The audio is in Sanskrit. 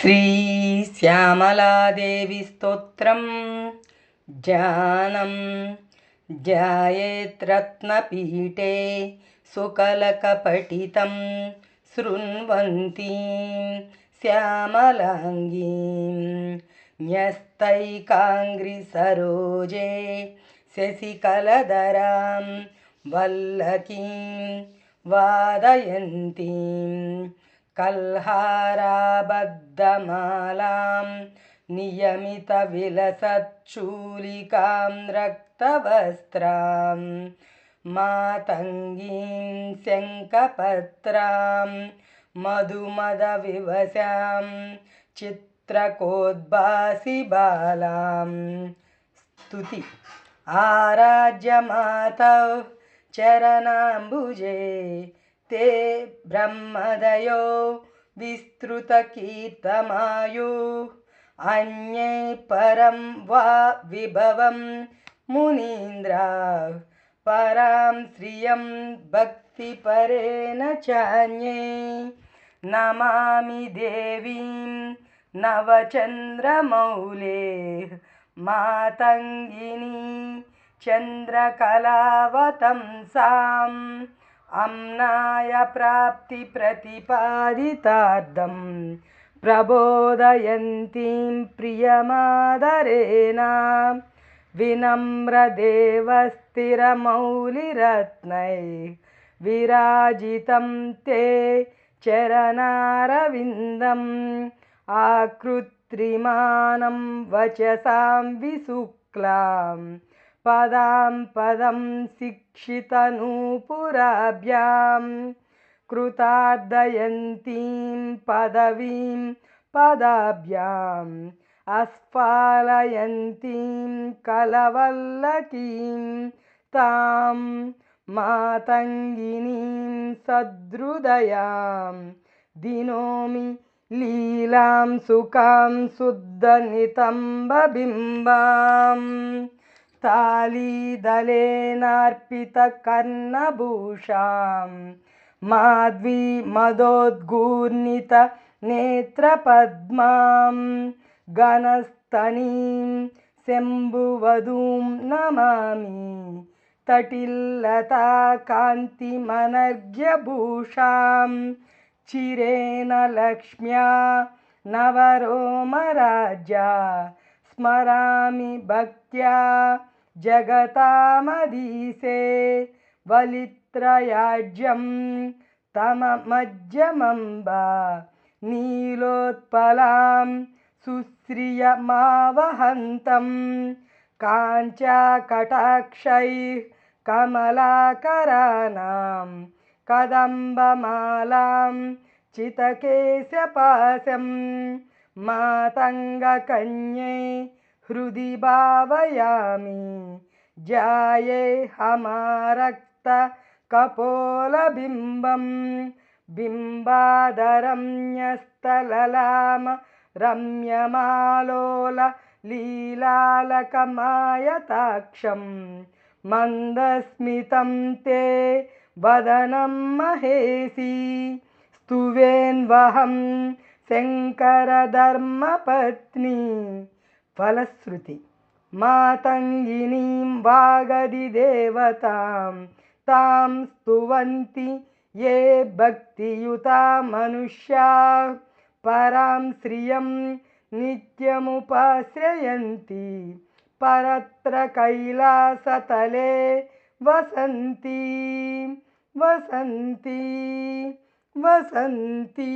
श्रीश्यामलादेवी स्तोत्रं ज्ञानं ध्यायेद्रत्नपीठे सुकलकपठितं शृण्वन्तीं श्यामलाङ्गीं न्यस्तैकाङ्घ्रिसरोजे शशिकलधरां वल्लकीं वादयन्तीं कल्हाराबद्धमालां नियमितविलसच्चूलिकां रक्तवस्त्रां मातङ्गीं शङ्खपत्रां मधुमदविवशां चित्रकोद्भासिबालां स्तुति आराध्यमातः चरणाम्बुजे ते ब्रह्मदयो विस्तृतकीर्तमायुः अन्ये परं वा विभवं मुनीन्द्राः परां श्रियं भक्तिपरेण चान्ये नमामि देवीं नवचन्द्रमौलेः मातङ्गिनी चन्द्रकलावतंसाम् अम्नाय प्राप्तिप्रतिपादितार्थं प्रबोधयन्तीं प्रियमादरेण विनम्रदेवस्थिरमौलिरत्नैः विराजितं ते चरणारविन्दम् आकृत्रिमानं वचसां विशुक्लां पदां पदं शिक्षितनूपुराभ्यां कृतार्दयन्तीं पदवीं पदाभ्याम् आस्फालयन्तीं कलवल्लकीं तां मातङ्गिनीं सदृदयां दिनोमि लीलां सुखां शुद्धनितम्बबिम्बां तालीदलेनार्पितकर्णभूषां माध्वीमदोद्घूर्णितनेत्रपद्मां गणस्तनीं शम्भुवधूं नमामि तटिल्लताकान्तिमनर्घ्यभूषां चिरेण लक्ष्म्या नवरोमराज्या स्मरामि भक्त्या जगतामधीशे वलित्रयाज्यं तममध्यमम्बा नीलोत्पलां सुश्रियमावहन्तं काञ्चाकटाक्षैः कमलाकराणां कदम्बमालां चितकेशपाशं मातङ्गकन्ये हृदि भावयामि जाये हमारक्तकपोलबिम्बं बिम्बाधरं न्यस्तललाम रम्यमालोल लीलालकमायताक्षं मन्दस्मितं ते वदनं महेशी स्तुवेन्वहं शङ्करधर्मपत्नी फलश्रुति मातङ्गिनीं वागधिदेवतां तां स्तुवन्ति ये भक्तियुता मनुष्याः परां श्रियं नित्यमुपाश्रयन्ति परत्र कैलासतले वसन्ति वसन्ति वसन्ति।